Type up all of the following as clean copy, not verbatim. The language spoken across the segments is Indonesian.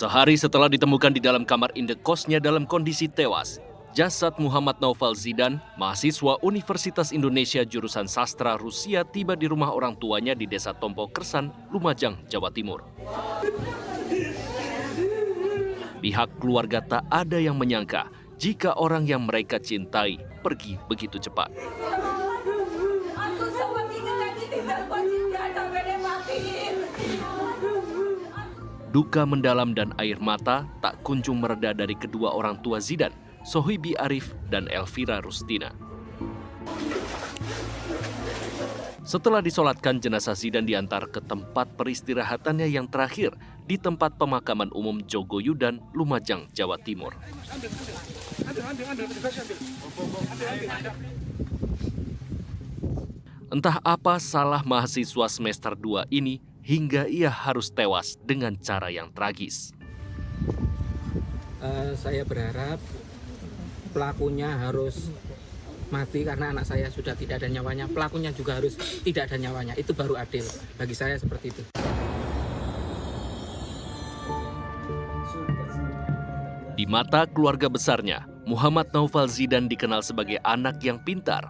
Sehari setelah ditemukan di dalam kamar indekosnya dalam kondisi tewas, jasad Muhammad Naufal Zidan, mahasiswa Universitas Indonesia jurusan Sastra Rusia tiba di rumah orang tuanya di Desa Tompo Kersan, Lumajang, Jawa Timur. Pihak keluarga tak ada yang menyangka jika orang yang mereka cintai pergi begitu cepat. Duka mendalam dan air mata tak kunjung mereda dari kedua orang tua Zidan, Sohibi Arif dan Elvira Rustina. Setelah disolatkan, jenazah Zidan diantar ke tempat peristirahatannya yang terakhir di tempat pemakaman umum Jogoyudan, Lumajang, Jawa Timur. Entah apa salah mahasiswa semester 2 ini hingga ia harus tewas dengan cara yang tragis. Saya berharap pelakunya harus mati karena anak saya sudah tidak ada nyawanya. Pelakunya juga harus tidak ada nyawanya. Itu baru adil. Bagi saya seperti itu. Di mata keluarga besarnya, Muhammad Naufal Zidan dikenal sebagai anak yang pintar.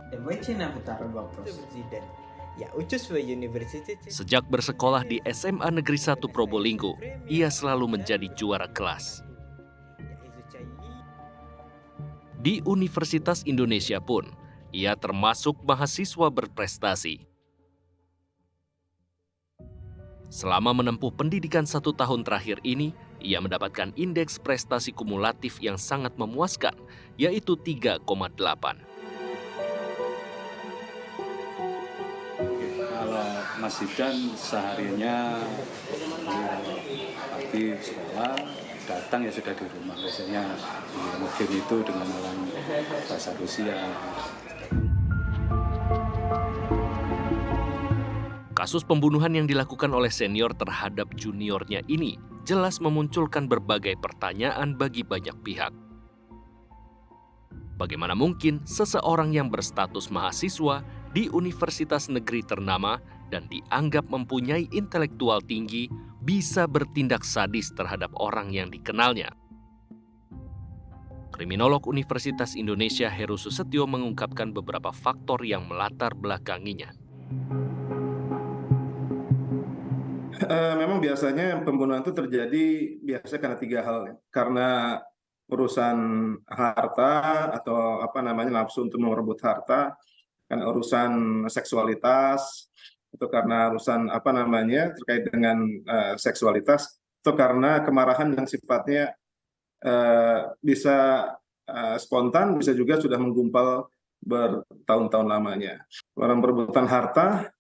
Sejak bersekolah di SMA Negeri 1 Probolinggo, ia selalu menjadi juara kelas. Di Universitas Indonesia pun, ia termasuk mahasiswa berprestasi. Selama menempuh pendidikan 1 tahun terakhir ini, ia mendapatkan indeks prestasi kumulatif yang sangat memuaskan, yaitu 3,8. Kalau Mas Zidan seharinya pagi sekolah, datang ya sudah di rumah. Biasanya mungkin itu dengan alam bahasa Rusia. Kasus pembunuhan yang dilakukan oleh senior terhadap juniornya ini jelas memunculkan berbagai pertanyaan bagi banyak pihak. Bagaimana mungkin seseorang yang berstatus mahasiswa di universitas negeri ternama dan dianggap mempunyai intelektual tinggi bisa bertindak sadis terhadap orang yang dikenalnya? Kriminolog Universitas Indonesia Heru Susetyo mengungkapkan beberapa faktor yang melatar belakanginya. Memang biasanya pembunuhan itu terjadi karena 3 hal. Karena urusan harta atau nafsu untuk merebut harta, karena urusan seksualitas, itu karena urusan terkait dengan seksualitas, atau karena kemarahan yang sifatnya bisa spontan, bisa juga sudah menggumpal bertahun-tahun lamanya. Orang perebutan harta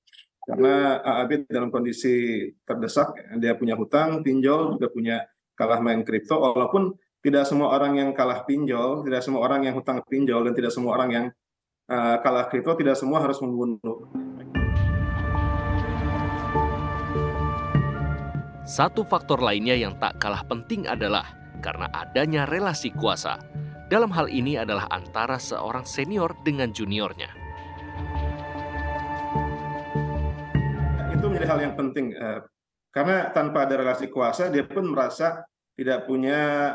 karena Abid dalam kondisi terdesak, dia punya hutang, pinjol, juga punya kalah main kripto, walaupun tidak semua orang yang kalah pinjol, tidak semua orang yang hutang pinjol, dan tidak semua orang yang kalah kripto, tidak semua harus membunuh. Satu faktor lainnya yang tak kalah penting adalah karena adanya relasi kuasa. Dalam hal ini adalah antara seorang senior dengan juniornya. Itu menjadi hal yang penting, karena tanpa ada relasi kuasa, dia pun merasa tidak punya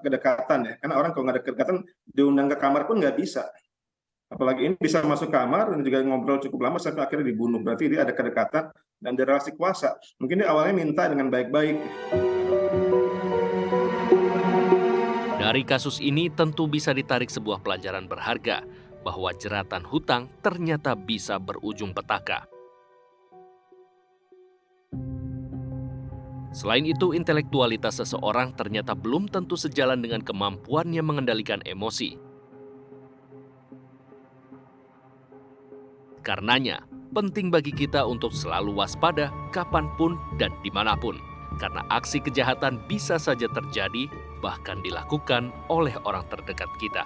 kedekatan ya. Karena orang kalau nggak ada kedekatan, diundang ke kamar pun nggak bisa. Apalagi ini bisa masuk kamar dan juga ngobrol cukup lama sampai akhirnya dibunuh. Berarti dia ada kedekatan dan ada relasi kuasa. Mungkin dia awalnya minta dengan baik-baik. Dari kasus ini tentu bisa ditarik sebuah pelajaran berharga bahwa jeratan hutang ternyata bisa berujung petaka. Selain itu, intelektualitas seseorang ternyata belum tentu sejalan dengan kemampuannya mengendalikan emosi. Karenanya, penting bagi kita untuk selalu waspada kapanpun dan dimanapun, karena aksi kejahatan bisa saja terjadi, bahkan dilakukan oleh orang terdekat kita.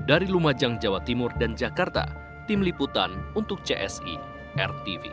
Dari Lumajang, Jawa Timur dan Jakarta, Tim Liputan untuk CSI RTV.